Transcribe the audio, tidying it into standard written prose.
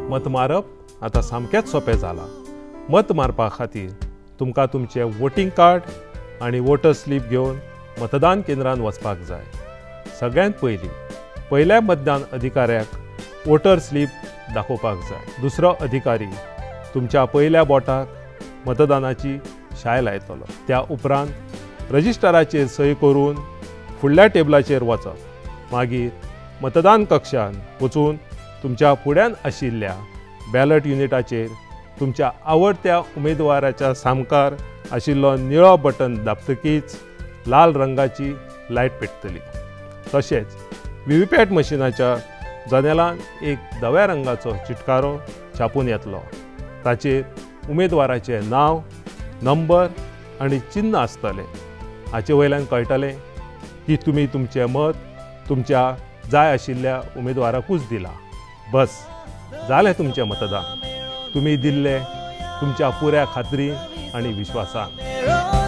मत मारप आता सामकेच सोपें जालां। मत मारपा खातीर तुमकां तुमचें वोटिंग कार्ड आनी वोटर स्लीप घेवन मतदान केंद्रांत वचपाक जाय। सगळ्यांत पयल्या मतदान अधिकाऱ्याक वोटर स्लीप दाखोवपाक जाय। दुसरो अधिकारी तुमच्या पयल्या बोटाक मतदानाची शाय लायतलो। त्या उपरांत रजिस्टराचेर सही करून फुडल्या टेबलाचेर वचप। मागीर मतदान कक्षांत वचून तुमच्या फुड्यान आशिल्ल्या बॅलट युनिटाचेर तुमच्या आवडत्या उमेदवाराच्या सामकार आशिल्लो निळो बटन दाबतकीच लाल रंगाची लायट पेटतली। तशेंच व्हीव्हीपॅट मशिनाच्या जनेलान एक धव्या रंगाचो चिटकारो छापून येतलो। ताचेर उमेदवाराचें नांव, नंबर आनी चिन्ह आसतलें। हाचे वयल्यान कळटलें की तुमी तुमचें मत तुमच्या जाय आशिल्ल्या उमेदवाराकूच दिलां। बस जालें तुमचें मतदान। तुमी दिल्लें तुमच्या पुऱ्या खात्रीन आनी विश्वासान।